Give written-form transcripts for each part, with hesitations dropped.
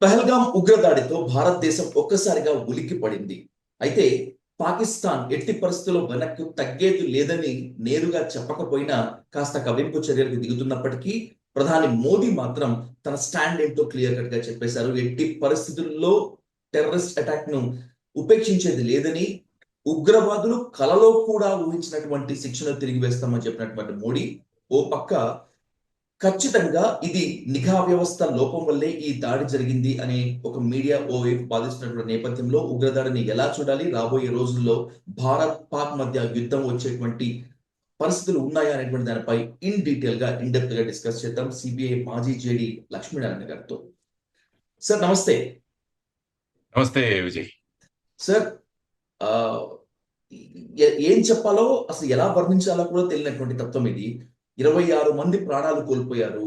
పహల్గాం ఉగ్రదాడితో భారతదేశం ఒక్కసారిగా ఉలిక్కి పడింది. అయితే పాకిస్తాన్ ఎట్టి పరిస్థితుల్లో వెనక్కు తగ్గేది లేదని నేరుగా చెప్పకపోయినా కాస్త కవింపు చర్యలకు దిగుతున్నప్పటికీ ప్రధాని మోదీ మాత్రం తన స్టాండ్ ఏంటో క్లియర్ కట్ గా చెప్పేశారు. ఎట్టి పరిస్థితుల్లో టెర్రరిస్ట్ అటాక్ ను ఉపేక్షించేది లేదని, ఉగ్రవాదులు కలలో కూడా ఊహించినటువంటి శిక్షను తిరిగి వేస్తామని చెప్పినటువంటి మోడీ ఓ పక్క ఖచ్చితంగా ఇది నిఘా వ్యవస్థ లోపం వల్లే ఈ దాడి జరిగింది అని ఒక మీడియా ఓవైపు బాధిస్తున్నటువంటి నేపథ్యంలో ఉగ్రదాడిని ఎలా చూడాలి, రాబోయే రోజుల్లో భారత్ పాక్ మధ్య యుద్ధం వచ్చేటువంటి పరిస్థితులు ఉన్నాయా అనేటువంటి దానిపై ఇన్ డీటెయిల్ గా ఇన్ డెప్త్ గా డిస్కస్ చేద్దాం సిబిఐ మాజీ జేడీ లక్ష్మీనారాయణ గారితో. సార్ నమస్తే. నమస్తే విజయ్. సార్ ఏం చెప్పాలో అసలు ఎలా వర్ణించాలో కూడా తెలియనటువంటి తత్వం ఇది. 26 మంది ప్రాణాలు కోల్పోయారు.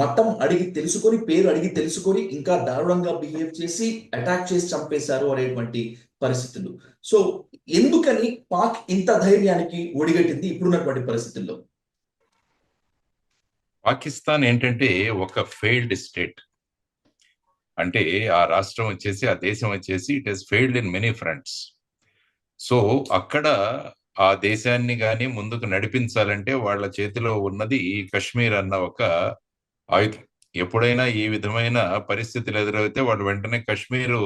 మతం అడిగి తెలుసుకొని, పేరు అడిగి తెలుసుకొని ఇంకా దారుణంగా బిహేవ్ చేసి అటాక్ చేసి చంపేశారు అనేటువంటి పరిస్థితులు. సో ఎందుకని పాక్ ఇంత ధైర్యానికి ఒడిగట్టింది ఇప్పుడున్నటువంటి పరిస్థితుల్లో? పాకిస్తాన్ ఏంటంటే ఒక ఫెయిల్డ్ స్టేట్. అంటే ఆ రాష్ట్రం వచ్చేసి, ఆ దేశం వచ్చేసి it has failed in many fronts. So అక్కడ ఆ దేశాన్ని కానీ ముందుకు నడిపించాలంటే వాళ్ళ చేతిలో ఉన్నది కశ్మీర్ అన్న ఒక ఆయుధం. ఎప్పుడైనా ఈ విధమైన పరిస్థితులు ఎదురైతే వాళ్ళు వెంటనే కశ్మీరు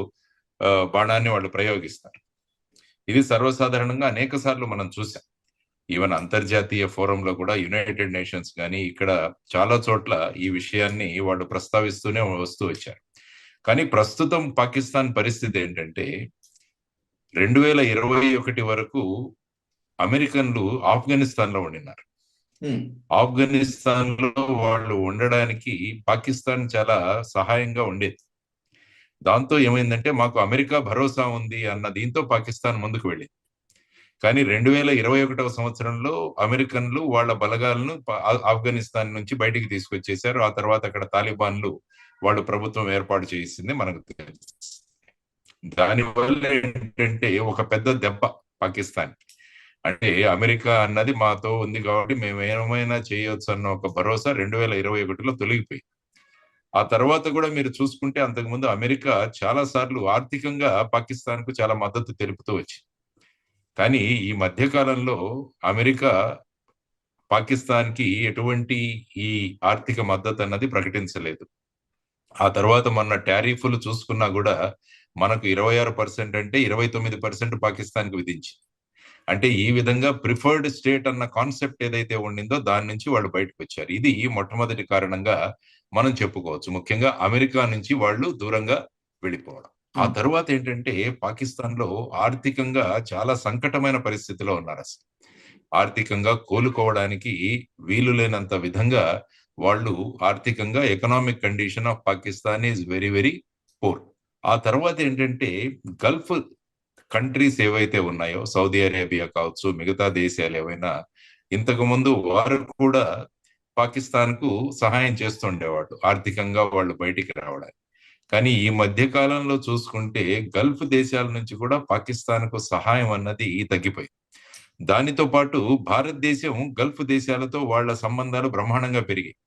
బాణాన్ని వాళ్ళు ప్రయోగిస్తారు. ఇది సర్వసాధారణంగా అనేక సార్లు మనం చూసాం. ఈవెన్ అంతర్జాతీయ ఫోరంలో కూడా, యునైటెడ్ నేషన్స్ కానీ ఇక్కడ చాలా చోట్ల ఈ విషయాన్ని వాళ్ళు ప్రస్తావిస్తూనే వస్తూ వచ్చారు. కానీ ప్రస్తుతం పాకిస్తాన్ పరిస్థితి ఏంటంటే 2021 వరకు అమెరికన్లు ఆఫ్ఘనిస్తాన్ లో ఉండినారు. ఆఫ్ఘనిస్తాన్ లో వాళ్ళు ఉండడానికి పాకిస్తాన్ చాలా సహాయంగా ఉండేది. దాంతో ఏమైందంటే మాకు అమెరికా భరోసా ఉంది అన్న దీంతో పాకిస్తాన్ ముందుకు వెళ్ళింది. కానీ 2021వ సంవత్సరంలో అమెరికన్లు వాళ్ళ బలగాలను ఆఫ్ఘనిస్తాన్ నుంచి బయటికి తీసుకొచ్చేశారు. ఆ తర్వాత అక్కడ తాలిబాన్లు వాళ్ళు ప్రభుత్వం ఏర్పాటు చేసింది మనకు తెలుసు. దానివల్ల ఏంటంటే ఒక పెద్ద దెబ్బ పాకిస్తాన్. అంటే అమెరికా అన్నది మాతో ఉంది కాబట్టి మేము ఏమైనా చేయొచ్చు అన్న ఒక భరోసా 2021లో తొలగిపోయింది. ఆ తర్వాత కూడా మీరు చూసుకుంటే అంతకుముందు అమెరికా చాలా సార్లు ఆర్థికంగా పాకిస్తాన్ కు చాలా మద్దతు తెలుపుతూ వచ్చింది. కానీ ఈ మధ్య కాలంలో అమెరికా పాకిస్తాన్ కి ఎటువంటి ఈ ఆర్థిక మద్దతు అన్నది ప్రకటించలేదు. ఆ తర్వాత మొన్న టారిఫ్లు చూసుకున్నా కూడా మనకు 26% అంటే 29% పాకిస్తాన్ కి విధించి, అంటే ఈ విధంగా ప్రిఫర్డ్ స్టేట్ అన్న కాన్సెప్ట్ ఏదైతే ఉండిందో దాని నుంచి వాళ్ళు బయటకు వచ్చారు. ఇది మొట్టమొదటి కారణంగా మనం చెప్పుకోవచ్చు. ముఖ్యంగా అమెరికా నుంచి వాళ్ళు దూరంగా వెళ్ళిపోవడం. ఆ తర్వాత ఏంటంటే పాకిస్తాన్ లో ఆర్థికంగా చాలా సంకటమైన పరిస్థితిలో ఉన్నారు. అసలు ఆర్థికంగా కోలుకోవడానికి వీలు లేనంత విధంగా వాళ్ళు ఆర్థికంగా, economic condition of Pakistan is very very poor. ఆ తర్వాత ఏంటంటే గల్ఫ్ కంట్రీస్ ఏవైతే ఉన్నాయో, సౌదీ అరేబియా కావచ్చు, మిగతా దేశాలు ఏవైనా, ఇంతకు ముందు వారు కూడా పాకిస్తాన్ కు సహాయం చేస్తుండేవాళ్ళు ఆర్థికంగా వాళ్ళు బయటికి రావడానికి. కానీ ఈ మధ్య కాలంలో చూసుకుంటే గల్ఫ్ దేశాల నుంచి కూడా పాకిస్తాన్ కు సహాయం అన్నది తగ్గిపోయింది. దానితో పాటు భారతదేశం గల్ఫ్ దేశాలతో వాళ్ళ సంబంధాలు బ్రహ్మాండంగా పెరిగాయి.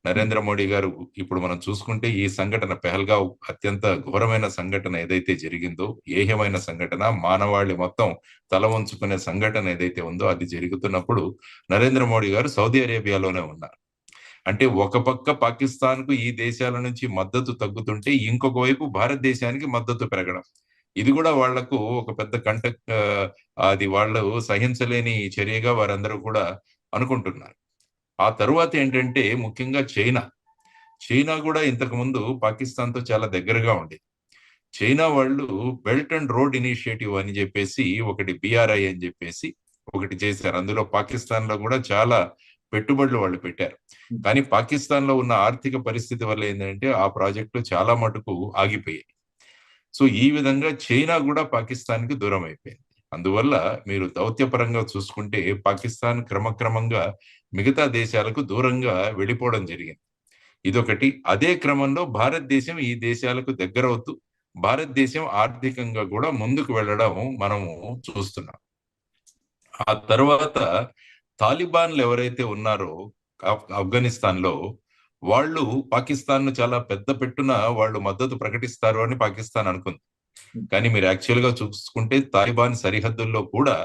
నరేంద్ర మోడీ గారు ఇప్పుడు మనం చూసుకుంటే ఈ సంఘటన, పెహల్గావ్ అత్యంత ఘోరమైన సంఘటన ఏదైతే జరిగిందో, ఏహ్యమైన సంఘటన, మానవాళి మొత్తం తల వంచుకునే సంఘటన ఏదైతే ఉందో అది జరుగుతున్నప్పుడు నరేంద్ర మోడీ గారు సౌదీ అరేబియాలోనే ఉన్నారు. అంటే ఒక పక్క పాకిస్తాన్ కు ఈ దేశాల నుంచి మద్దతు తగ్గుతుంటే ఇంకొక వైపు భారతదేశానికి మద్దతు పెరగడం, ఇది కూడా వాళ్లకు ఒక పెద్ద అది వాళ్ళు సహించలేని చర్యగా వారందరూ కూడా అనుకుంటున్నారు. ఆ తరువాత ఏంటంటే ముఖ్యంగా చైనా కూడా ఇంతకు ముందు పాకిస్తాన్ తో చాలా దగ్గరగా ఉండేది. చైనా వాళ్ళు బెల్ట్ అండ్ రోడ్ ఇనిషియేటివ్ అని చెప్పేసి ఒకటి, BRI అని చెప్పేసి ఒకటి చేశారు. అందులో పాకిస్తాన్ లో కూడా చాలా పెట్టుబడులు వాళ్ళు పెట్టారు. కానీ పాకిస్తాన్ లో ఉన్న ఆర్థిక పరిస్థితి వల్ల ఏంటంటే ఆ ప్రాజెక్టులు చాలా మటుకు ఆగిపోయాయి. సో ఈ విధంగా చైనా కూడా పాకిస్తాన్ కి దూరం అయిపోయింది. అందువల్ల మీరు దౌత్యపరంగా చూసుకుంటే పాకిస్తాన్ క్రమక్రమంగా మిగతా దేశాలకు దూరంగా వెళ్ళిపోవడం జరిగింది. ఇదొకటి. అదే క్రమంలో భారతదేశం ఈ దేశాలకు దగ్గరవుతూ భారతదేశం ఆర్థికంగా కూడా ముందుకు వెళ్ళడం మనము చూస్తున్నాం. ఆ తర్వాత తాలిబాన్లు ఎవరైతే ఉన్నారో ఆఫ్ఘనిస్తాన్ లో, వాళ్ళు పాకిస్తాన్ ను చాలా పెద్ద పెట్టున వాళ్ళు మద్దతు ప్రకటిస్తారు అని పాకిస్తాన్ అనుకుంది. కానీ మీరు యాక్చువల్ గా చూసుకుంటే తాలిబాన్ సరిహద్దుల్లో కూడా,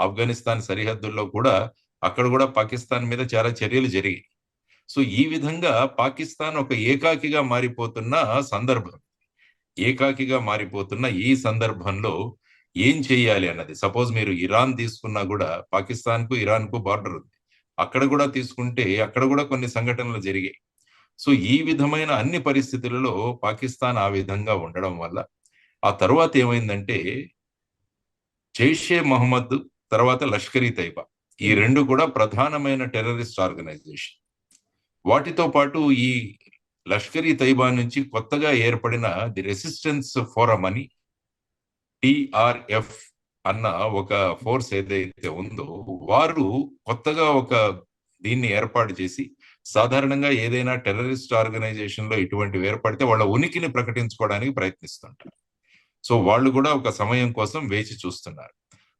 ఆఫ్ఘనిస్తాన్ సరిహద్దుల్లో కూడా అక్కడ కూడా పాకిస్తాన్ మీద చాలా చర్యలు జరిగాయి. సో ఈ విధంగా పాకిస్తాన్ ఒక ఏకాకిగా మారిపోతున్న సందర్భం. ఏకాకిగా మారిపోతున్న ఈ సందర్భంలో ఏం చేయాలి అన్నది, సపోజ్ మీరు ఇరాన్ తీసుకున్నా కూడా పాకిస్తాన్ కు ఇరాన్ కు బార్డర్ ఉంది. అక్కడ కూడా తీసుకుంటే అక్కడ కూడా కొన్ని సంఘటనలు జరిగాయి. సో ఈ విధమైన అన్ని పరిస్థితులలో పాకిస్తాన్ ఆ విధంగా ఉండడం వల్ల ఆ తర్వాత ఏమైందంటే జైషే మహమ్మద్ తర్వాత లష్కర్ ఈ తైబా, ఈ రెండు కూడా ప్రధానమైన టెర్రరిస్ట్ ఆర్గనైజేషన్. వాటితో పాటు ఈ లష్కర్ ఈ తైబా నుంచి కొత్తగా ఏర్పడిన ది రెసిస్టెన్స్ ఫోరం అని టిఆర్ఎఫ్ అన్న ఒక ఫోర్స్ ఏదైతే ఉందో, వారు కొత్తగా ఒక దీన్ని ఏర్పాటు చేసి, సాధారణంగా ఏదైనా టెర్రరిస్ట్ ఆర్గనైజేషన్ లో ఇటువంటివి ఏర్పడితే వాళ్ళ ఉనికిని ప్రకటించుకోవడానికి ప్రయత్నిస్తుంటారు. సో వాళ్ళు కూడా ఒక సమయం కోసం వేచి చూస్తున్నారు.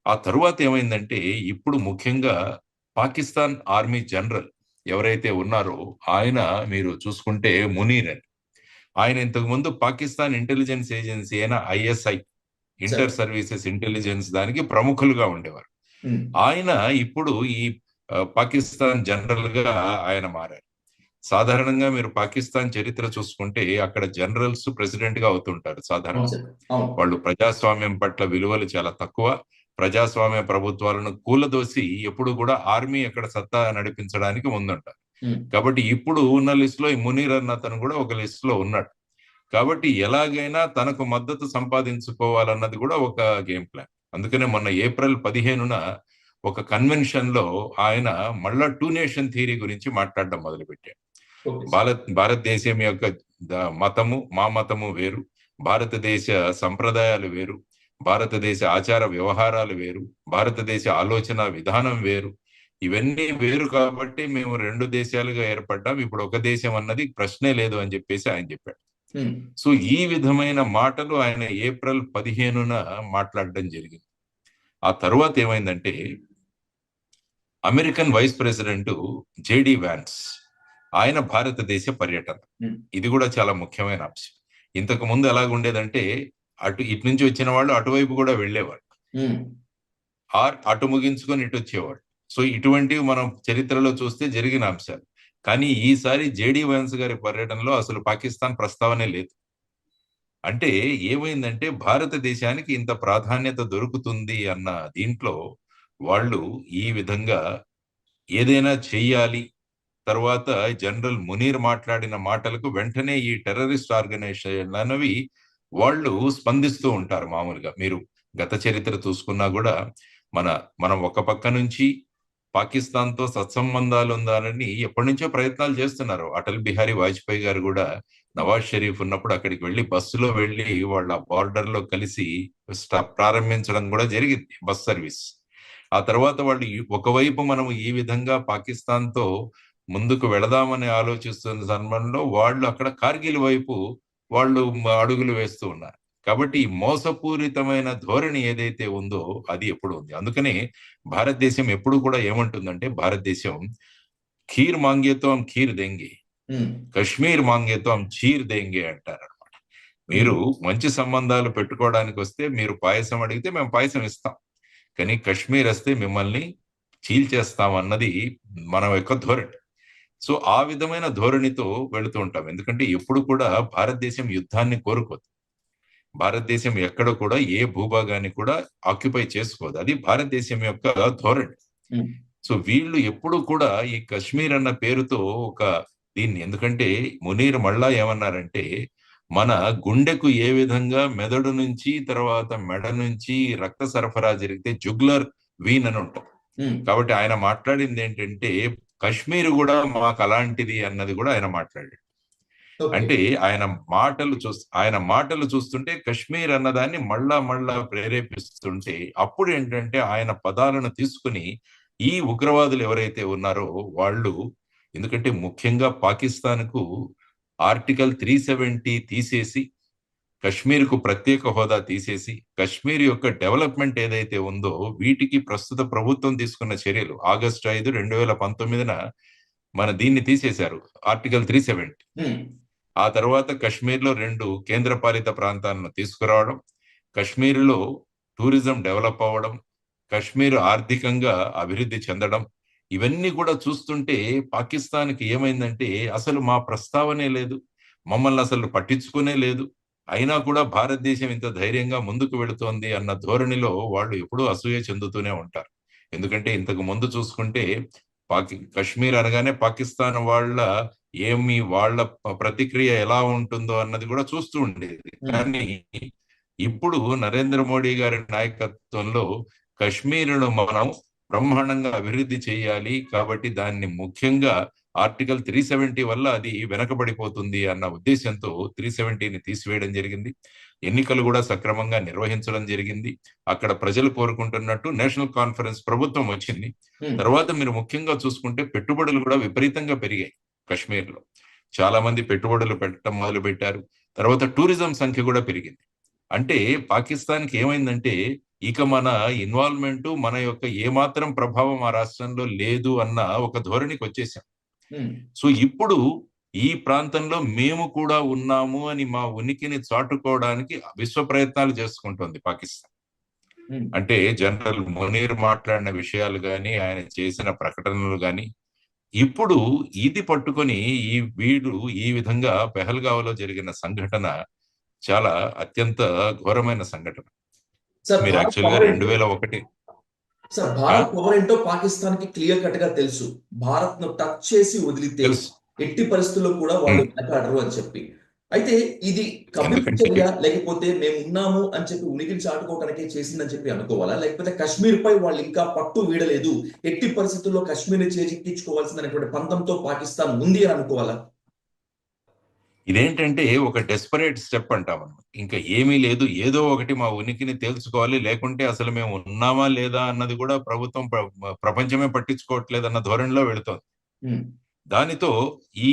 ఆ తరువాత ఏమైందంటే ఇప్పుడు ముఖ్యంగా పాకిస్తాన్ ఆర్మీ జనరల్ ఎవరైతే ఉన్నారో ఆయన మీరు చూసుకుంటే మునీర్ అని, ఆయన ఇంతకు ముందు పాకిస్తాన్ ఇంటెలిజెన్స్ ఏజెన్సీ అయిన ఐఎస్ఐ, ఇంటర్ సర్వీసెస్ ఇంటెలిజెన్స్ దానికి ప్రముఖులుగా ఉండేవారు. ఆయన ఇప్పుడు ఈ పాకిస్తాన్ జనరల్ గా ఆయన మారారు. సాధారణంగా మీరు పాకిస్తాన్ చరిత్ర చూసుకుంటే అక్కడ జనరల్స్ ప్రెసిడెంట్ గా అవుతుంటారు సాధారణంగా. వాళ్ళు ప్రజాస్వామ్యం పట్ల విలువలు చాలా తక్కువ. ప్రజాస్వామ్య ప్రభుత్వాలను కూలదోసి ఎప్పుడు కూడా ఆర్మీ అక్కడ సత్తా నడిపించడానికి ముందుంటారు. కాబట్టి ఇప్పుడు ఉన్న లిస్ట్ లో ఈ మునీర్ అన్న అతను కూడా ఒక లిస్ట్ లో ఉన్నాడు. కాబట్టి ఎలాగైనా తనకు మద్దతు సంపాదించుకోవాలన్నది కూడా ఒక గేమ్ ప్లాన్. అందుకనే మొన్న ఏప్రిల్ 15న ఒక కన్వెన్షన్ లో ఆయన మళ్ళా టూ నేషన్ థియరీ గురించి మాట్లాడడం మొదలుపెట్టాడు. భారతదేశం యొక్క మతము, మా మతము వేరు, భారతదేశ సంప్రదాయాలు వేరు, భారతదేశ ఆచార వ్యవహారాలు వేరు, భారతదేశ ఆలోచన విధానం వేరు, ఇవన్నీ వేరు కాబట్టి మేము రెండు దేశాలుగా ఏర్పడ్డాం, ఇప్పుడు ఒక దేశం అన్నది ప్రశ్నే లేదు అని చెప్పేసి ఆయన చెప్పాడు. సో ఈ విధమైన మాటలు ఆయన ఏప్రిల్ 15న మాట్లాడడం జరిగింది. ఆ తరువాత ఏమైందంటే American vice president JD Vance ఆయన భారతదేశ పర్యటన, ఇది కూడా చాలా ముఖ్యమైన అంశం. ఇంతకు ముందు ఎలాగుండేదంటే ఇటు నుంచి వచ్చిన వాళ్ళు అటువైపు కూడా వెళ్ళేవాళ్ళు, అటు ముగించుకొని ఇటు వచ్చేవాళ్ళు. సో ఇటువంటివి మనం చరిత్రలో చూస్తే జరిగిన అంశాలు. కానీ ఈసారి జేడి వ్యాన్స్ గారి పర్యటనలో అసలు పాకిస్తాన్ ప్రస్తావనే లేదు. అంటే ఏమైందంటే భారతదేశానికి ఇంత ప్రాధాన్యత దొరుకుతుంది అన్న దీంట్లో వాళ్ళు ఈ విధంగా ఏదైనా చెయ్యాలి. తర్వాత జనరల్ మునీర్ మాట్లాడిన మాటలకు వెంటనే ఈ టెర్రరిస్ట్ ఆర్గనైజేషన్ అనేవి వాళ్ళు స్పందిస్తూ ఉంటారు. మామూలుగా మీరు గత చరిత్ర చూసుకున్నా కూడా మనం ఒక పక్క నుంచి పాకిస్తాన్ తో సత్సంబంధాలు ఉండాలని ఎప్పటి నుంచో ప్రయత్నాలు చేస్తున్నారు. అటల్ బిహారీ వాజ్పేయి గారు కూడా నవాజ్ షరీఫ్ ఉన్నప్పుడు అక్కడికి వెళ్ళి బస్సులో వెళ్ళి వాళ్ళ బార్డర్ లో కలిసి ప్రారంభించడం కూడా జరిగింది, బస్ సర్వీస్. ఆ తర్వాత వాళ్ళు ఒకవైపు మనం ఈ విధంగా పాకిస్తాన్ తో ముందుకు వెళదామని ఆలోచిస్తున్న సమయంలో వాళ్ళు అక్కడ కార్గిల్ వైపు వాళ్ళు అడుగులు వేస్తూ ఉన్నారు. కాబట్టి ఈ మోసపూరితమైన ధోరణి ఏదైతే ఉందో అది ఎప్పుడు ఉంది. అందుకనే భారతదేశం ఎప్పుడు కూడా ఏమంటుందంటే, భారతదేశం ఖీర్ మాంగేతో హమ్ ఖీర్ దేంగే, కశ్మీర్ మాంగేతో హమ్ చీర్ దేంగే అంటారు అనమాట. మీరు మంచి సంబంధాలు పెట్టుకోవడానికి వస్తే మీరు పాయసం అడిగితే మేము పాయసం ఇస్తాం, కానీ కశ్మీర్ వస్తే మిమ్మల్ని చీల్చేస్తాం అన్నది మన యొక్క ధోరణి. సో ఆ విధమైన ధోరణితో వెళుతూ ఉంటాం. ఎందుకంటే ఎప్పుడు కూడా భారతదేశం యుద్ధాన్ని కోరుకోదు. భారతదేశం ఎక్కడ కూడా ఏ భూభాగాన్ని కూడా ఆక్యుపై చేసుకోదు. అది భారతదేశం యొక్క ధోరణి. సో వీళ్ళు ఎప్పుడు కూడా ఈ కశ్మీర్ అన్న పేరుతో ఒక దీన్ని, ఎందుకంటే మునీర్ మళ్ళా ఏమన్నారంటే మన గుండెకు ఏ విధంగా మెదడు నుంచి తర్వాత మెడ నుంచి రక్త సరఫరా జరిగితే జుగ్లర్ వీన్ అని ఉంటాం. కాబట్టి ఆయన మాట్లాడింది ఏంటంటే కశ్మీర్ కూడా మాకు అలాంటిది అన్నది కూడా ఆయన మాట్లాడాడు. అంటే ఆయన మాటలు చూస్తుంటే కశ్మీర్ అన్నదాన్ని మళ్ళా ప్రేరేపిస్తుంటే, అప్పుడు ఏంటంటే ఆయన పదాలను తీసుకుని ఈ ఉగ్రవాదులు ఎవరైతే ఉన్నారో వాళ్ళు, ఎందుకంటే ముఖ్యంగా పాకిస్తాన్ కు ఆర్టికల్ 370 తీసేసి కశ్మీర్కు ప్రత్యేక హోదా తీసేసి కశ్మీర్ యొక్క డెవలప్మెంట్ ఏదైతే ఉందో వీటికి ప్రస్తుత ప్రభుత్వం తీసుకున్న చర్యలు ఆగస్టు 5, 2019న మన దీన్ని తీసేశారు, ఆర్టికల్ 370. ఆ తర్వాత కశ్మీర్లో 2 కేంద్రపాలిత ప్రాంతాలను తీసుకురావడం, కశ్మీర్లో టూరిజం డెవలప్ అవ్వడం, కశ్మీర్ ఆర్థికంగా అభివృద్ధి చెందడం, ఇవన్నీ కూడా చూస్తుంటే పాకిస్తాన్కి ఏమైందంటే అసలు మా ప్రస్తావనే లేదు, మమ్మల్ని అసలు పట్టించుకునే లేదు, అయినా కూడా భారతదేశం ఇంత ధైర్యంగా ముందుకు వెళుతోంది అన్న ధోరణిలో వాళ్ళు ఎప్పుడూ అసూయ చెందుతూనే ఉంటారు. ఎందుకంటే ఇంతకు ముందు చూసుకుంటే కశ్మీర్ అనగానే పాకిస్తాన్ వాళ్ళ ప్రతిక్రియ ఎలా ఉంటుందో అన్నది కూడా చూస్తూ ఉండేది. కానీ ఇప్పుడు నరేంద్ర మోడీ గారి నాయకత్వంలో కశ్మీర్ను మనం బ్రహ్మాండంగా అభివృద్ధి చేయాలి, కాబట్టి దాన్ని ముఖ్యంగా ఆర్టికల్ 370 వల్ల అది వెనకబడిపోతుంది అన్న ఉద్దేశంతో 370ని తీసివేయడం జరిగింది. ఎన్నికలు కూడా సక్రమంగా నిర్వహించడం జరిగింది. అక్కడ ప్రజలు కోరుకుంటున్నట్టు నేషనల్ కాన్ఫరెన్స్ ప్రభుత్వం వచ్చింది. తర్వాత మీరు ముఖ్యంగా చూసుకుంటే పెట్టుబడులు కూడా విపరీతంగా పెరిగాయి కశ్మీర్లో. చాలా మంది పెట్టుబడులు పెట్టడం మొదలు పెట్టారు. తర్వాత టూరిజం సంఖ్య కూడా పెరిగింది. అంటే పాకిస్తాన్కి ఏమైందంటే ఇక మన ఇన్వాల్వ్మెంట్, మన యొక్క ఏమాత్రం ప్రభావం ఆ రాష్ట్రంలో లేదు అన్న ఒక ధోరణికి వచ్చేసాం. సో ఇప్పుడు ఈ ప్రాంతంలో మేము కూడా ఉన్నాము అని మా ఉనికిని చాటుకోవడానికి విశ్వ ప్రయత్నాలు చేసుకుంటోంది పాకిస్తాన్. అంటే జనరల్ మునీర్ మాట్లాడిన విషయాలు కానీ, ఆయన చేసిన ప్రకటనలు కానీ, ఇప్పుడు ఇది పట్టుకొని వీడు ఈ విధంగా పెహల్గావ్లో జరిగిన సంఘటన చాలా అత్యంత ఘోరమైన సంఘటన. మీరు యాక్చువల్గా 2001 సార్, భారత్ పవర్ ఏంటో పాకిస్తాన్ కి క్లియర్ కట్ గా తెలుసు. భారత్ ను టచ్ చేసి వదిలితే ఎట్టి పరిస్థితుల్లో కూడా వాళ్ళు వెనకాడరు అని చెప్పి. అయితే ఇది కవింపు చర్య, లేకపోతే మేము ఉన్నాము అని చెప్పి ఉనికిని చాటుకోవడానికే చేసిందని చెప్పి అనుకోవాలా, లేకపోతే కశ్మీర్ పై వాళ్ళు ఇంకా పట్టు వీడలేదు, ఎట్టి పరిస్థితుల్లో కశ్మీర్ ని చేజిక్కించుకోవాల్సినటువంటి పంతంతో పాకిస్తాన్ ఉంది అని అనుకోవాలా? ఇదేంటంటే ఒక డెస్పరేట్ స్టెప్ అంటాం మనం. ఇంకా ఏమీ లేదు, ఏదో ఒకటి మా ఉనికిని తేల్చుకోవాలి, లేకుంటే అసలు మేము ఉన్నామా లేదా అన్నది కూడా ప్రభుత్వం ప్రపంచమే పట్టించుకోవట్లేదు అన్న ధోరణిలో వెళుతోంది. దానితో ఈ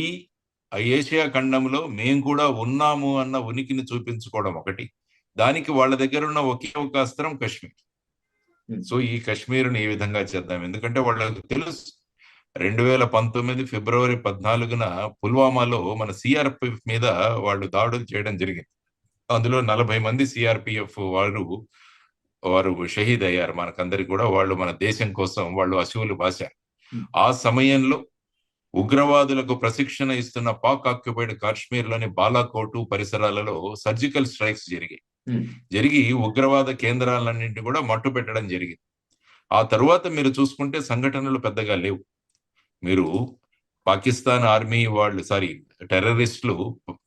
ఏషియా ఖండంలో మేము కూడా ఉన్నాము అన్న ఉనికిని చూపించుకోవడం ఒకటి. దానికి వాళ్ళ దగ్గర ఉన్న ఒకే ఒక అస్త్రం కశ్మీర్. సో ఈ కశ్మీర్ని ఏ విధంగా చేద్దాం, ఎందుకంటే వాళ్ళకి తెలుసు 2019 ఫిబ్రవరి 14న పుల్వామాలో మన సిఆర్పిఎఫ్ మీద వాళ్ళు దాడులు చేయడం జరిగింది. అందులో 40 మంది సిఆర్పిఎఫ్ వారు షహీద్ అయ్యారు. మనకందరికి కూడా వాళ్ళు మన దేశం కోసం వాళ్ళు అశువులు బాశారు. ఆ సమయంలో ఉగ్రవాదులకు ప్రశిక్షణ ఇస్తున్న పాక్ ఆక్యుపైడ్ కాశ్మీర్లోని బాలాకోటు పరిసరాలలో సర్జికల్ స్ట్రైక్స్ జరిగి ఉగ్రవాద కేంద్రాలన్నింటినీ కూడా మట్టు పెట్టడం జరిగింది. ఆ తరువాత మీరు చూసుకుంటే సంఘటనలు పెద్దగా లేవు. మీరు పాకిస్తాన్ ఆర్మీ టెర్రరిస్టులు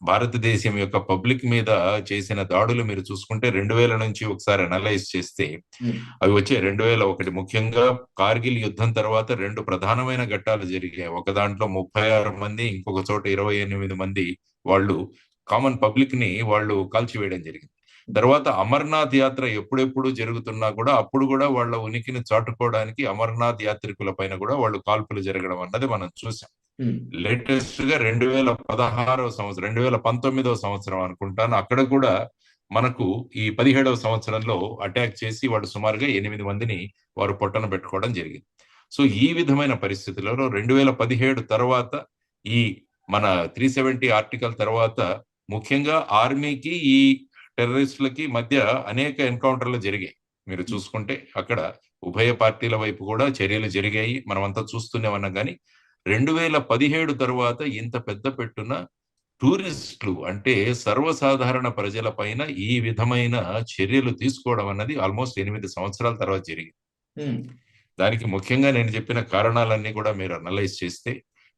భారతదేశం యొక్క పబ్లిక్ మీద చేసిన దాడులు మీరు చూసుకుంటే 2000 నుంచి ఒకసారి అనలైజ్ చేస్తే అవి వచ్చే 2001 ముఖ్యంగా కార్గిల్ యుద్ధం తర్వాత 2 ప్రధానమైన ఘట్టాలు జరిగాయి. ఒక దాంట్లో 36 మంది, ఇంకొక చోట 28 మంది వాళ్ళు కామన్ పబ్లిక్ ని వాళ్ళు కాల్చివేయడం జరిగింది. తర్వాత అమర్నాథ్ యాత్ర ఎప్పుడెప్పుడు జరుగుతున్నా కూడా అప్పుడు కూడా వాళ్ళ ఉనికిని చాటుకోవడానికి అమర్నాథ్ యాత్రికుల పైన కూడా వాళ్ళు కాల్పులు జరగడం అన్నది మనం చూసాం. లేటెస్ట్ గా 2019 సంవత్సరం అనుకుంటాను, అక్కడ కూడా మనకు ఈ 17వ సంవత్సరంలో అటాక్ చేసి వాళ్ళు సుమారుగా 8 మందిని వారు పొట్టన పెట్టుకోవడం జరిగింది. సో ఈ విధమైన పరిస్థితులలో 2017 తర్వాత ఈ మన 370 ఆర్టికల్ తర్వాత ముఖ్యంగా ఆర్మీకి ఈ టెర్రరిస్టులకి మధ్య అనేక ఎన్కౌంటర్లు జరిగాయి. మీరు చూసుకుంటే అక్కడ ఉభయ పార్టీల వైపు కూడా చర్యలు జరిగాయి, మనమంతా చూస్తూనే ఉన్నాం. కానీ 2017 తర్వాత ఇంత పెద్ద పెట్టున టూరిస్టులు అంటే సర్వసాధారణ ప్రజల పైన ఈ విధమైన చర్యలు తీసుకోవడం అన్నది ఆల్మోస్ట్ 8 సంవత్సరాల తర్వాత జరిగింది. దానికి ముఖ్యంగా నేను చెప్పిన కారణాలన్నీ కూడా మీరు అనలైజ్ చేస్తే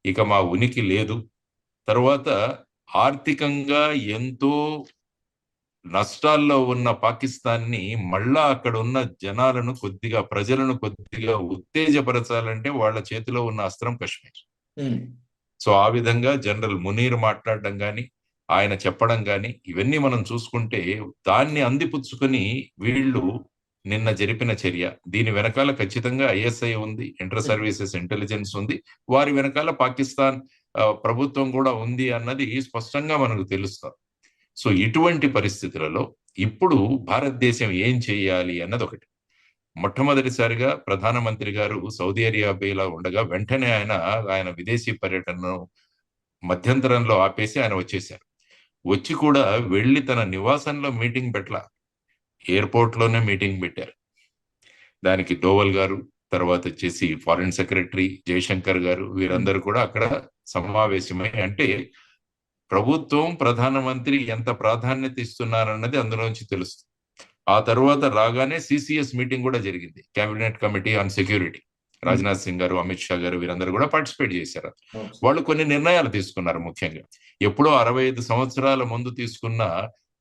ఇక మా ఉనికి లేదు, తర్వాత ఆర్థికంగా ఎంతో నష్టాల్లో ఉన్న పాకిస్తాన్ని మళ్ళా అక్కడ ఉన్న ప్రజలను కొద్దిగా ఉత్తేజపరచాలంటే వాళ్ళ చేతిలో ఉన్న అస్త్రం కశ్మీర్. సో ఆ విధంగా జనరల్ మునీర్ మాట్లాడడం కానీ, ఆయన చెప్పడం కానీ, ఇవన్నీ మనం చూసుకుంటే దాన్ని అందిపుచ్చుకొని వీళ్ళు నిన్న జరిపిన చర్య, దీని వెనకాల ఖచ్చితంగా ఐఎస్ఐ ఉంది, ఇంటర్ సర్వీసెస్ ఇంటెలిజెన్స్ ఉంది, వారి వెనకాల పాకిస్తాన్ ప్రభుత్వం కూడా ఉంది అన్నది స్పష్టంగా మనకు తెలుస్తుంది. సో ఇటువంటి పరిస్థితులలో ఇప్పుడు భారతదేశం ఏం చేయాలి అన్నది ఒకటి. మొట్టమొదటిసారిగా ప్రధానమంత్రి గారు సౌదీ అరేబియాలో ఉండగా వెంటనే ఆయన విదేశీ పర్యటనను మధ్యంతరంలో ఆపేసి ఆయన వచ్చేశారు. వచ్చి కూడా వెళ్ళి తన నివాసంలో మీటింగ్ పెట్టల, ఎయిర్పోర్ట్ లోనే మీటింగ్ పెట్టారు. దానికి డోవల్ గారు, తర్వాత వచ్చేసి ఫారిన్ సెక్రటరీ జయశంకర్ గారు, వీరందరూ కూడా అక్కడ సమావేశమై, అంటే ప్రభుత్వం ప్రధానమంత్రి ఎంత ప్రాధాన్యత ఇస్తున్నారన్నది అందులోంచి తెలుస్తుంది. ఆ తర్వాత రాగానే సిసిఎస్ మీటింగ్ కూడా జరిగింది, cabinet committee on security. Rajnath Singh గారు, అమిత్ షా గారు వీరందరూ కూడా పార్టిసిపేట్ చేశారు. వాళ్ళు కొన్ని నిర్ణయాలు తీసుకున్నారు. ముఖ్యంగా ఎప్పుడో 65 సంవత్సరాల ముందు తీసుకున్న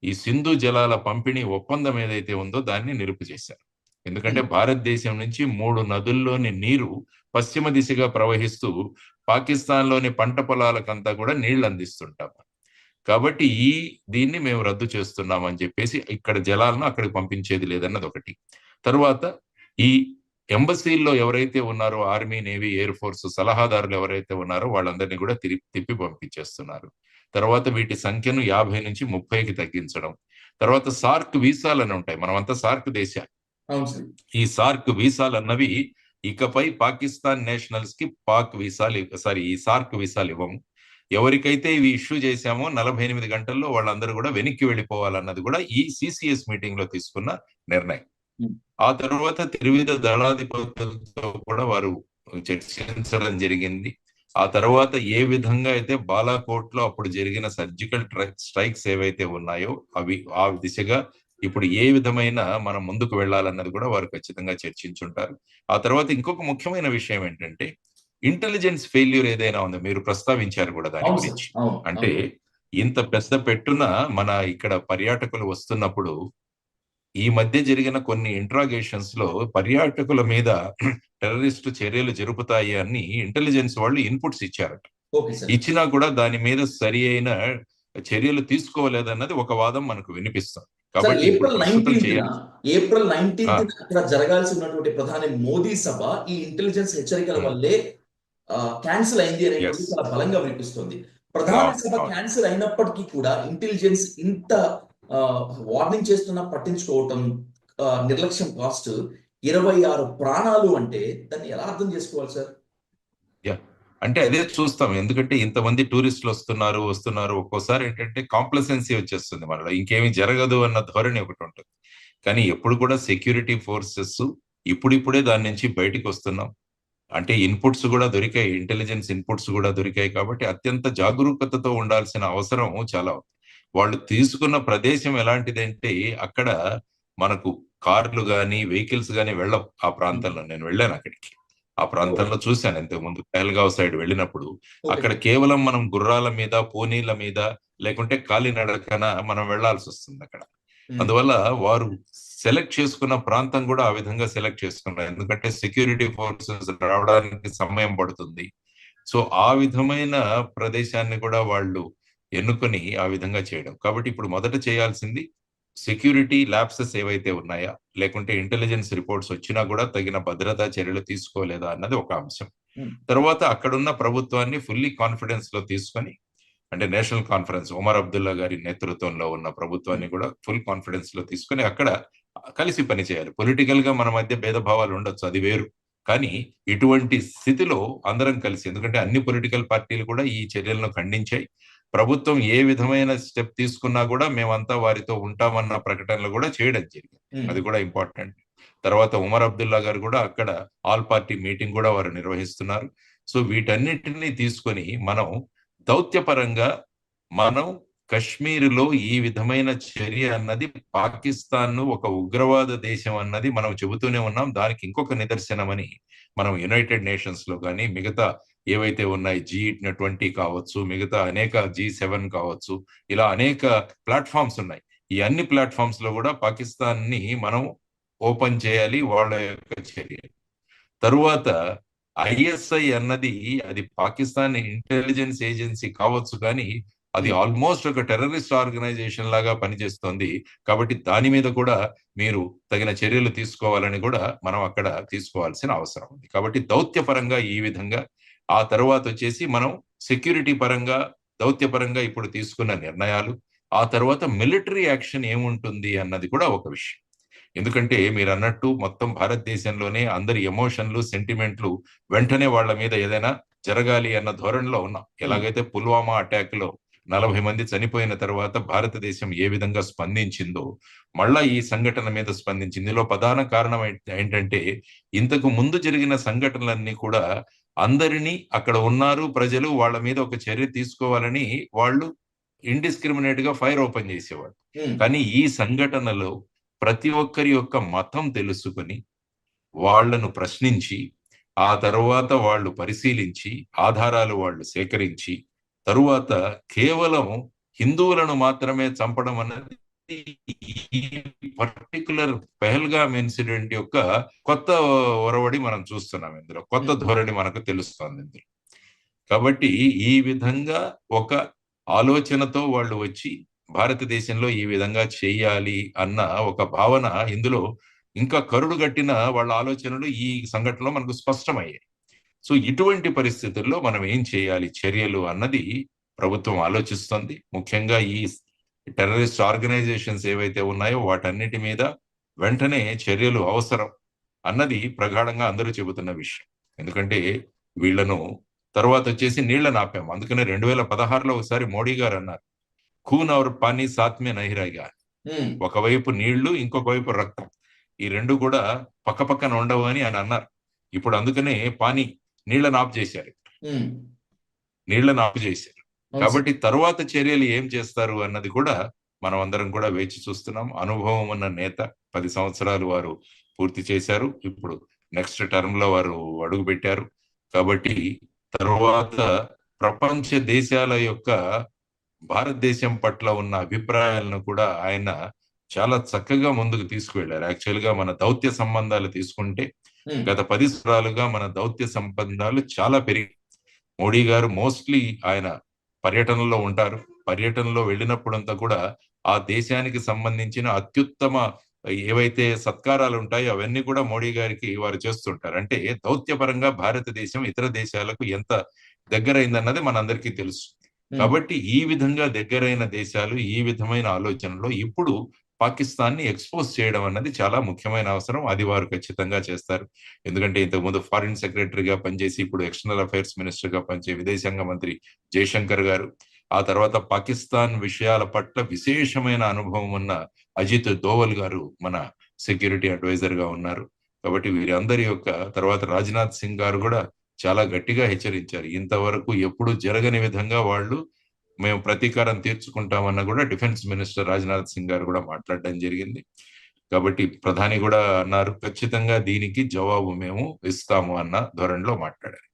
ఈ సింధు జలాల పంపిణీ ఒప్పందం ఏదైతే ఉందో దాన్ని నిలుపు చేశారు. ఎందుకంటే భారతదేశం నుంచి 3 నదుల్లోని నీరు పశ్చిమ దిశగా ప్రవహిస్తూ పాకిస్తాన్లోని పంట పొలాలకంతా కూడా నీళ్లు అందిస్తుంటాం. కాబట్టి దీన్ని మేము రద్దు చేస్తున్నామని చెప్పేసి ఇక్కడ జలాలను అక్కడికి పంపించేది లేదన్నది ఒకటి. తర్వాత ఈ ఎంబసీల్లో ఎవరైతే ఉన్నారో ఆర్మీ, నేవీ, ఎయిర్ ఫోర్స్ సలహాదారులు ఎవరైతే ఉన్నారో వాళ్ళందరినీ కూడా తిప్పి పంపించేస్తున్నారు. తర్వాత వీటి సంఖ్యను 50 నుంచి 30కి తగ్గించడం. తర్వాత సార్క్ వీసాలు అని ఉంటాయి, మనమంతా సార్క్ దేశాలు. ఈ సార్క్ వీసాలు అన్నవి ఇకపై పాకిస్తాన్ నేషనల్స్ కి ఈ సార్క్ వీసాలు ఇవ్వము. ఎవరికైతే ఇవి ఇష్యూ చేశామో 48 గంటల్లో వాళ్ళందరూ కూడా వెనక్కి వెళ్ళిపోవాలన్నది కూడా ఈ సిసిఎస్ మీటింగ్ లో తీసుకున్న నిర్ణయం. ఆ తర్వాత త్రివిధ దళాధిపతులతో కూడా వారు చర్చించడం జరిగింది. ఆ తర్వాత ఏ విధంగా అయితే బాలాకోట్ లో అప్పుడు జరిగిన సర్జికల్ స్ట్రైక్స్ ఏవైతే ఉన్నాయో అవి ఆ దిశగా ఇప్పుడు ఏ విధమైన మనం ముందుకు వెళ్ళాలన్నది కూడా వారు ఖచ్చితంగా చర్చించుంటారు. ఆ తర్వాత ఇంకొక ముఖ్యమైన విషయం ఏంటంటే ఇంటెలిజెన్స్ ఫెయిల్యూర్ ఏదైనా ఉందో, మీరు ప్రస్తావించారు కూడా దాని గురించి. అంటే ఇంత పెద్ద పెట్టున మన ఇక్కడ పర్యాటకులు వస్తున్నప్పుడు ఈ మధ్య జరిగిన కొన్ని ఇంట్రాగేషన్స్ లో పర్యాటకుల మీద టెర్రరిస్టు చర్యలు జరుపుతాయి అని ఇంటెలిజెన్స్ వాళ్ళు ఇన్పుట్స్ ఇచ్చారట. ఇచ్చినా కూడా దాని మీద సరి అయిన చర్యలు తీసుకోలేదన్నది ఒక వాదం మనకు వినిపిస్తుంది. కాబట్టి ఏప్రిల్ 19th అక్కడ జరగాల్సి ఉన్నటువంటి ప్రధాని మోదీ సభ ఈ ఇంటెలిజెన్స్ హెచ్చరికల వల్లే క్యాన్సిల్ అయింది అనేది చాలా బలంగా వినిపిస్తుంది. ప్రధాని సభ క్యాన్సిల్ అయినప్పటికీ కూడా ఇంటెలిజెన్స్ ఇంత వార్నింగ్ చేస్తున్నా పట్టించుకోవటం, నిర్లక్ష్యం కాస్ట్ 26 ప్రాణాలు అంటే దాన్ని ఎలా అర్థం చేసుకోవాలి సార్? అంటే అదే చూస్తాం, ఎందుకంటే ఇంతమంది టూరిస్టులు వస్తున్నారు ఒక్కోసారి ఏంటంటే కాంప్లసెన్సీ వచ్చేస్తుంది మనలో, ఇంకేమీ జరగదు అన్న ధోరణి ఒకటి ఉంటుంది. కానీ ఎప్పుడు కూడా సెక్యూరిటీ ఫోర్సెస్ ఇప్పుడిప్పుడే దాని నుంచి బయటికి వస్తున్నాం. అంటే ఇన్పుట్స్ కూడా దొరికాయి, ఇంటెలిజెన్స్ ఇన్పుట్స్ కూడా దొరికాయి. కాబట్టి అత్యంత జాగరూకతతో ఉండాల్సిన అవసరం చాలా ఉంది. వాళ్ళు తీసుకున్న ప్రదేశం ఎలాంటిదంటే అక్కడ మనకు కార్లు కానీ వెహికల్స్ కానీ వెళ్ళవు. ఆ ప్రాంతంలో నేను వెళ్ళాను, అక్కడికి ఆ ప్రాంతంలో చూశాను ఇంతకుముందు పేల్గావ్ సైడ్ వెళ్ళినప్పుడు. అక్కడ కేవలం మనం గుర్రాల మీద, పోనీల మీద, లేకుంటే కాలినడకన మనం వెళ్లాల్సి వస్తుంది అక్కడ. అందువల్ల వారు సెలెక్ట్ చేసుకున్న ప్రాంతం కూడా ఆ విధంగా సెలెక్ట్ చేసుకున్నారు, ఎందుకంటే సెక్యూరిటీ ఫోర్సెస్ రావడానికి సమయం పడుతుంది. సో ఆ విధమైన ప్రదేశాన్ని కూడా వాళ్ళు ఎన్నుకొని ఆ విధంగా చేయడం. కాబట్టి ఇప్పుడు మొదట చేయాల్సింది సెక్యూరిటీ ల్యాప్సెస్ ఏవైతే ఉన్నాయా, లేకుంటే ఇంటెలిజెన్స్ రిపోర్ట్స్ వచ్చినా కూడా తగిన భద్రతా చర్యలు తీసుకోలేదా అన్నది ఒక అంశం. తర్వాత అక్కడున్న ప్రభుత్వాన్ని ఫుల్లీ కాన్ఫిడెన్స్ లో తీసుకొని, అంటే నేషనల్ కాన్ఫరెన్స్ ఉమర్ అబ్దుల్లా గారి నేతృత్వంలో ఉన్న ప్రభుత్వాన్ని కూడా ఫుల్ కాన్ఫిడెన్స్ లో తీసుకొని అక్కడ కలిసి పనిచేయాలి. పొలిటికల్ గా మన మధ్య భేదభావాలు ఉండొచ్చు, అది వేరు. కానీ ఇటువంటి స్థితిలో అందరం కలిసి, ఎందుకంటే అన్ని పొలిటికల్ పార్టీలు కూడా ఈ చర్యలను ఖండించాయి. ప్రభుత్వం ఏ విధమైన స్టెప్ తీసుకున్నా కూడా మేమంతా వారితో ఉంటామన్న ప్రకటనలు కూడా చేయడం జరిగింది. అది కూడా ఇంపార్టెంట్. తర్వాత ఉమర్ అబ్దుల్లా గారు కూడా అక్కడ ఆల్ పార్టీ మీటింగ్ కూడా వారు నిర్వహిస్తున్నారు. సో వీటన్నిటిని తీసుకొని మనం దౌత్యపరంగా మనం కశ్మీరులో ఈ విధమైన చర్య అన్నది పాకిస్తాన్ ఒక ఉగ్రవాద దేశం అన్నది మనం చెబుతూనే ఉన్నాం. దానికి ఇంకొక నిదర్శనమని మనం యునైటెడ్ నేషన్స్ లో కానీ మిగతా ఏవైతే ఉన్నాయి, G20 కావచ్చు, మిగతా అనేక G7 కావచ్చు, ఇలా అనేక ప్లాట్ఫామ్స్ ఉన్నాయి. ఈ అన్ని ప్లాట్ఫామ్స్ లో కూడా పాకిస్తాన్ ని మనం ఓపెన్ చేయాలి వాళ్ళ యొక్క చర్య. తరువాత ISI అన్నది అది పాకిస్తాన్ ఇంటెలిజెన్స్ ఏజెన్సీ కావచ్చు, కానీ అది ఆల్మోస్ట్ ఒక టెర్రరిస్ట్ ఆర్గనైజేషన్ లాగా పనిచేస్తుంది. కాబట్టి దాని మీద కూడా మీరు తగిన చర్యలు తీసుకోవాలని కూడా మనం అక్కడ తీసుకోవాల్సిన అవసరం ఉంది. కాబట్టి దౌత్యపరంగా ఈ విధంగా, ఆ తర్వాత వచ్చేసి మనం సెక్యూరిటీ పరంగా, దౌత్యపరంగా ఇప్పుడు తీసుకున్న నిర్ణయాలు, ఆ తర్వాత మిలిటరీ యాక్షన్ ఏముంటుంది అన్నది కూడా ఒక విషయం. ఎందుకంటే మీరు అన్నట్టు మొత్తం భారతదేశంలోనే అందరి ఎమోషన్లు, సెంటిమెంట్లు వెంటనే వాళ్ళ మీద ఏదైనా జరగాలి అన్న ధోరణిలో ఉన్నాం. ఎలాగైతే పుల్వామా అటాక్ లో 40 మంది చనిపోయిన తర్వాత భారతదేశం ఏ విధంగా స్పందించిందో మళ్ళా ఈ సంఘటన మీద స్పందించింది. ఇందులో ప్రధాన కారణం ఏంటంటే ఇంతకు ముందు జరిగిన సంఘటనలన్నీ కూడా అందరినీ అక్కడ ఉన్నారు ప్రజలు వాళ్ళ మీద ఒక చర్య తీసుకోవాలని వాళ్ళు ఇండిస్క్రిమినేట్ గా ఫైర్ ఓపెన్ చేసేవాళ్ళు. కానీ ఈ సంఘటనలో ప్రతి ఒక్కరి యొక్క మతం తెలుసుకొని వాళ్లను ప్రశ్నించి ఆ తరువాత వాళ్ళు పరిశీలించి ఆధారాలు వాళ్ళు సేకరించి తరువాత కేవలం హిందువులను మాత్రమే చంపడం అన్నది ఈ పర్టికులర్ పెహల్గామ్ ఇన్సిడెంట్ యొక్క కొత్త ఒరవడి మనం చూస్తున్నాం. ఇందులో కొత్త ధోరణి మనకు తెలుస్తోంది ఇందులో. కాబట్టి ఈ విధంగా ఒక ఆలోచనతో వాళ్ళు వచ్చి భారతదేశంలో ఈ విధంగా చేయాలి అన్న ఒక భావన ఇందులో ఇంకా కరుడు గట్టిన వాళ్ళ ఆలోచనలు ఈ సంఘటనలో మనకు స్పష్టమయ్యాయి. సో ఇటువంటి పరిస్థితుల్లో మనం ఏం చేయాలి చర్యలు అన్నది ప్రభుత్వం ఆలోచిస్తుంది. ముఖ్యంగా ఈ టెర్రరిస్ట్ ఆర్గనైజేషన్స్ ఏవైతే ఉన్నాయో వాటన్నిటి మీద వెంటనే చర్యలు అవసరం అన్నది ప్రగాఢంగా అందరూ చెబుతున్న విషయం. ఎందుకంటే వీళ్లను తర్వాత వచ్చేసి నీళ్లను ఆపాము. అందుకనే 2016లో ఒకసారి మోడీ గారు అన్నారు, ఖూన్ ఔర్ పానీ సాత్ మే నహీ రేగా. ఒకవైపు నీళ్లు, ఇంకొక వైపు రక్తం, ఈ రెండు కూడా పక్క పక్కన ఉండవు అని ఆయన అన్నారు. ఇప్పుడు అందుకనే పానీ నీళ్లను ఆఫ్ చేశారు, నీళ్లను ఆఫ్ చేశారు. కాబట్టి తరువాత చర్యలు ఏం చేస్తారు అన్నది కూడా మనం అందరం కూడా వేచి చూస్తున్నాం. అనుభవం ఉన్న నేత 10 సంవత్సరాలు వారు పూర్తి చేశారు. ఇప్పుడు నెక్స్ట్ టర్మ్ లో వారు అడుగు పెట్టారు. కాబట్టి తరువాత ప్రపంచ దేశాల యొక్క భారతదేశం పట్ల ఉన్న అభిప్రాయాలను కూడా ఆయన చాలా చక్కగా ముందుకు తీసుకువెళ్లారు. యాక్చువల్ గా మన దౌత్య సంబంధాలు తీసుకుంటే గత 10 సంవత్సరాలుగా మన దౌత్య సంబంధాలు చాలా పెరిగి, మోడీ గారు మోస్ట్లీ ఆయన పర్యటనలో ఉంటారు. పర్యటనలో వెళ్ళినప్పుడంతా కూడా ఆ దేశానికి సంబంధించిన అత్యుత్తమ ఏవైతే సత్కారాలు ఉంటాయో అవన్నీ కూడా మోడీ గారికి వారు చేస్తుంటారు. అంటే దౌత్యపరంగా భారతదేశం ఇతర దేశాలకు ఎంత దగ్గరైందన్నది మనందరికీ తెలుసు. కాబట్టి ఈ విధంగా దగ్గరైన దేశాలు ఈ విధమైన ఆలోచనలో ఇప్పుడు పాకిస్తాన్ ని ఎక్స్పోజ్ చేయడం అన్నది చాలా ముఖ్యమైన అవసరం. అది వారు ఖచ్చితంగా చేస్తారు. ఎందుకంటే ఇంతకుముందు ఫారిన్ సెక్రటరీగా పనిచేసి ఇప్పుడు ఎక్స్టర్నల్ అఫైర్స్ మినిస్టర్ గా పనిచే విదేశాంగ మంత్రి జయశంకర్ గారు, ఆ తర్వాత పాకిస్తాన్ విషయాల పట్ల విశేషమైన అనుభవం ఉన్న అజిత్ దోవల్ గారు మన సెక్యూరిటీ అడ్వైజర్ గా ఉన్నారు. కాబట్టి వీరందరి యొక్క తర్వాత రాజ్నాథ్ సింగ్ గారు కూడా చాలా గట్టిగా హెచ్చరించారు. ఇంతవరకు ఎప్పుడు జరగని విధంగా వాళ్ళు మేము ప్రతీకారం తీర్చుకుంటామన్న కూడా డిఫెన్స్ మినిస్టర్ రాజ్నాథ్ సింగ్ గారు కూడా మాట్లాడడం జరిగింది. కాబట్టి ప్రధాని కూడా అన్నారు, ఖచ్చితంగా దీనికి జవాబు మేము ఇస్తాము అన్న ధోరణిలో మాట్లాడారు.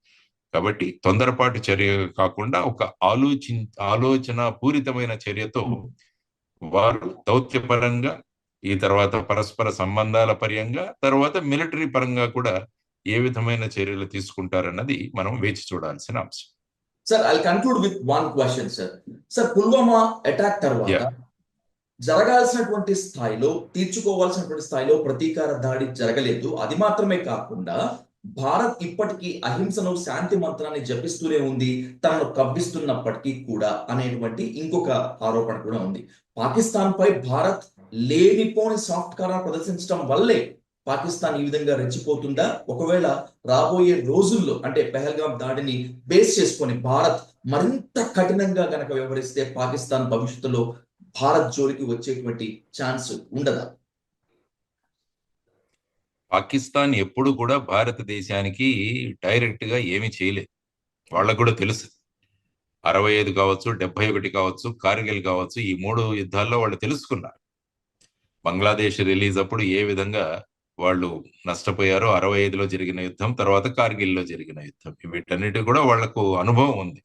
కాబట్టి తొందరపాటు చర్య కాకుండా ఒక ఆలోచన పూరితమైన చర్యతో వారు దౌత్యపరంగా, ఈ తర్వాత పరస్పర సంబంధాల పరంగా, తర్వాత మిలిటరీ పరంగా కూడా ఏ విధమైన చర్యలు తీసుకుంటారన్నది మనం వేచి చూడాల్సిన అంశం. Sir, I conclude with one question sir. Sir, Pulwama attack తర్వాత జరగాల్సినటువంటి స్థాయిలో, తీర్చుకోవాల్సినటువంటి స్థాయిలో ప్రతీకార దాడి జరగలేదు. అది మాత్రమే కాకుండా భారత్ ఇప్పటికీ అహింసను, శాంతి మంత్రాన్ని జపిస్తూనే ఉంది, తనను కవ్విస్తున్నప్పటికీ కూడా అనేటువంటి ఇంకొక ఆరోపణ కూడా ఉంది. పాకిస్తాన్ పై భారత్ లేనిపోని సాఫ్ట్ కార్నర్ ప్రదర్శించడం వల్లే పాకిస్తాన్ ఈ విధంగా రెచ్చిపోతుందా? ఒకవేళ రాబోయే రోజుల్లో, అంటే పెహల్గాం దాడిని బేస్ చేసుకొని భారత్ మరింత కఠినంగా గనక వ్యవహరిస్తే పాకిస్తాన్ భవిష్యత్తులో భారత్ జోలికి వచ్చేటువంటి ఛాన్స్ ఉండదా? పాకిస్తాన్ ఎప్పుడు కూడా భారతదేశానికి డైరెక్ట్ గా ఏమీ చేయలేదు. వాళ్ళకు కూడా తెలుసు. 65 కావచ్చు, 71 కావచ్చు, కార్గిల్ కావచ్చు, ఈ 3 యుద్ధాల్లో వాళ్ళు తెలుసుకున్నారు. బంగ్లాదేశ్ రిలీజ్ అప్పుడు ఏ విధంగా వాళ్ళు నష్టపోయారో, 65లో జరిగిన యుద్ధం, తర్వాత కార్గిల్లో జరిగిన యుద్ధం, వీటన్నిటి కూడా వాళ్లకు అనుభవం ఉంది.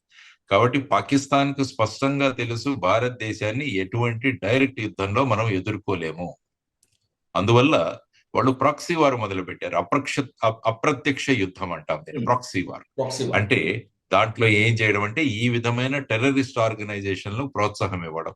కాబట్టి పాకిస్తాన్ కు స్పష్టంగా తెలుసు భారతదేశాన్ని ఎటువంటి డైరెక్ట్ యుద్ధంలో మనం ఎదుర్కోలేము. అందువల్ల వాళ్ళు ప్రాక్సీ వార్ మొదలు పెట్టారు. అప్రత్యక్ష యుద్ధం అంటాం దీన్ని, ప్రాక్సీ వార్. అంటే దాంట్లో ఏం చేయడం అంటే ఈ విధమైన టెర్రరిస్ట్ ఆర్గనైజేషన్లు ప్రోత్సాహం ఇవ్వడం,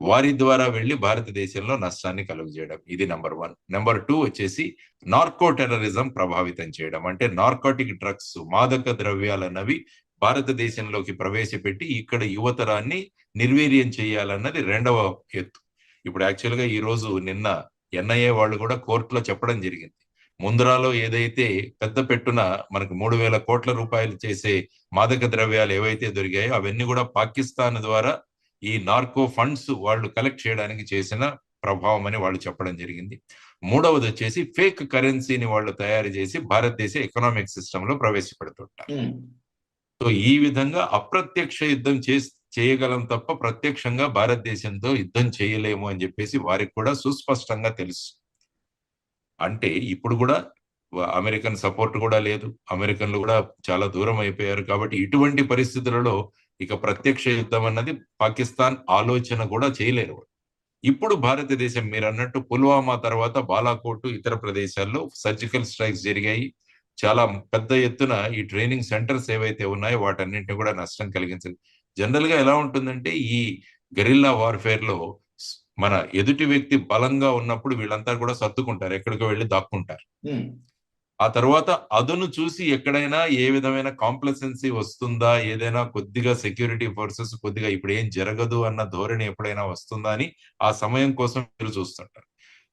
వారి ద్వారా వెళ్లి భారతదేశంలో నష్టాన్ని కలుగజేయడం. ఇది నెంబర్ 1. నెంబర్ 2 వచ్చేసి నార్కో టెర్రరిజం ప్రభావితం చేయడం. అంటే నార్కోటిక్ డ్రగ్స్, మాదక ద్రవ్యాలన్నవి భారతదేశంలోకి ప్రవేశపెట్టి ఇక్కడ యువతరాన్ని నిర్వీర్యం చేయాలన్నది రెండవ ఎత్తు. ఇప్పుడు యాక్చువల్ గా ఈ రోజు నిన్న ఎన్ఐఏ వాళ్ళు కూడా కోర్టులో చెప్పడం జరిగింది. ముందరాలో ఏదైతే పెద్ద పెట్టున మనకు 3,000 కోట్ల రూపాయలు చేసే మాదక ద్రవ్యాలు ఏవైతే దొరికాయో అవన్నీ కూడా పాకిస్తాన్ ద్వారా ఈ నార్కో ఫండ్స్ వాళ్ళు కలెక్ట్ చేయడానికి చేసిన ప్రభావం అని వాళ్ళు చెప్పడం జరిగింది. మూడవది వచ్చేసి ఫేక్ కరెన్సీని వాళ్ళు తయారు చేసి భారతదేశ ఎకనామిక్ సిస్టమ్ లో ప్రవేశపెడుతుంటారు. సో ఈ విధంగా అప్రత్యక్ష యుద్ధం చేయగలం తప్ప ప్రత్యక్షంగా భారతదేశంతో యుద్ధం చేయలేము అని చెప్పేసి వారికి కూడా సుస్పష్టంగా తెలుసు. అంటే ఇప్పుడు కూడా అమెరికన్ సపోర్ట్ కూడా లేదు, అమెరికన్లు కూడా చాలా దూరం అయిపోయారు. కాబట్టి ఇటువంటి పరిస్థితులలో ఇక ప్రత్యక్ష యుద్ధం అన్నది పాకిస్తాన్ ఆలోచన కూడా చేయలేరు. ఇప్పుడు భారతదేశం మీరు అన్నట్టు పుల్వామా తర్వాత బాలాకోట్ ఇతర ప్రదేశాల్లో సర్జికల్ స్ట్రైక్స్ జరిగాయి. చాలా పెద్ద ఎత్తున ఈ ట్రైనింగ్ సెంటర్స్ ఏవైతే ఉన్నాయో వాటన్నింటినీ కూడా నష్టం కలిగించింది. జనరల్ గా ఎలా ఉంటుందంటే ఈ గెరిల్లా వార్ఫేర్ లో మన ఎదుటి వ్యక్తి బలంగా ఉన్నప్పుడు వీళ్ళంతా కూడా సర్దుకుంటారు, ఎక్కడికో వెళ్ళి దాక్కుంటారు. ఆ తర్వాత అదును చూసి ఎక్కడైనా ఏ విధమైన కాంప్లసెన్సీ వస్తుందా, ఏదైనా కొద్దిగా సెక్యూరిటీ ఫోర్సెస్ కొద్దిగా ఇప్పుడు ఏం జరగదు అన్న ధోరణి ఎప్పుడైనా వస్తుందా అని ఆ సమయం కోసం మీరు చూస్తుంటారు.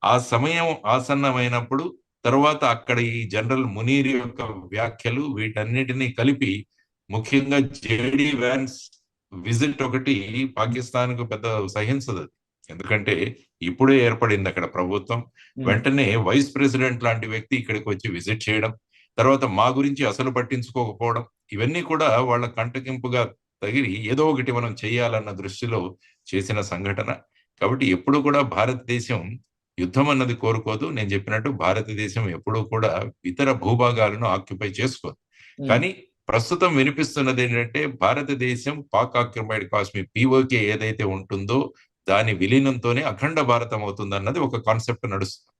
ఆ సమయం ఆసన్నమైనప్పుడు తర్వాత అక్కడ ఈ జనరల్ మునీర్ యొక్క వ్యాఖ్యలు వీటన్నిటినీ కలిపి ముఖ్యంగా జేడి వ్యాన్స్ విజిట్ ఒకటి పాకిస్తాన్ కు పెద్ద సహించదు. ఎందుకంటే ఇప్పుడే ఏర్పడింది అక్కడ ప్రభుత్వం. వెంటనే వైస్ ప్రెసిడెంట్ లాంటి వ్యక్తి ఇక్కడికి వచ్చి విజిట్ చేయడం, తర్వాత మా గురించి అసలు పట్టించుకోకపోవడం, ఇవన్నీ కూడా వాళ్ళ కంటకింపుగా తగిలి ఏదో ఒకటి మనం చేయాలన్న దృష్టిలో చేసిన సంఘటన. కాబట్టి ఎప్పుడు కూడా భారతదేశం యుద్ధం అన్నది కోరుకోదు. నేను చెప్పినట్టు భారతదేశం ఎప్పుడూ కూడా ఇతర భూభాగాలను ఆక్యుపై చేసుకోదు. కానీ ప్రస్తుతం వినిపిస్తున్నది ఏంటంటే భారతదేశం పాక్ ఆక్యుపైడ్ కాశ్మీర్ పిఓకే ఏదైతే ఉంటుందో దాని విలీనంతోనే అఖండ భారతం అవుతుంది అన్నది ఒక కాన్సెప్ట్ నడుస్తుంది.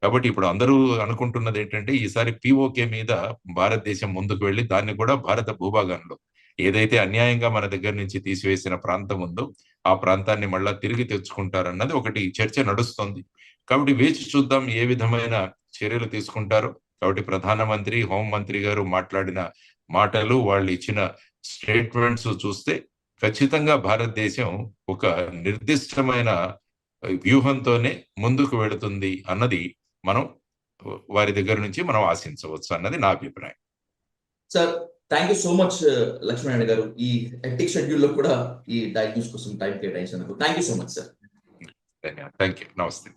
కాబట్టి ఇప్పుడు అందరూ అనుకుంటున్నది ఏంటంటే ఈసారి పిఓకే మీద భారతదేశం ముందుకు వెళ్ళి దాన్ని కూడా భారత భూభాగంలో ఏదైతే అన్యాయంగా మన దగ్గర నుంచి తీసివేసిన ప్రాంతం ఉందో ఆ ప్రాంతాన్ని మళ్ళా తిరిగి తెచ్చుకుంటారన్నది ఒకటి చర్చ నడుస్తుంది. కాబట్టి వేచి చూద్దాం ఏ విధమైన చర్యలు తీసుకుంటారో. కాబట్టి ప్రధానమంత్రి, హోంమంత్రి గారు మాట్లాడిన మాటలు, వాళ్ళు ఇచ్చిన స్టేట్మెంట్స్ చూస్తే ఖచ్చితంగా భారతదేశం ఒక నిర్దిష్టమైన వ్యూహంతోనే ముందుకు వెళుతుంది అన్నది మనం వారి దగ్గర నుంచి మనం ఆశించవచ్చు అన్నది నా అభిప్రాయం. Sir, thank you so much Lakshminarayana గారు. ఈ హెక్టిక్ షెడ్యూల్ లో కూడా ఈ డైట్ న్యూస్ కోసం టైం కేటాయించినందుకు thank you so much sir. ధన్యవాదాలు. Thank you. నమస్తే.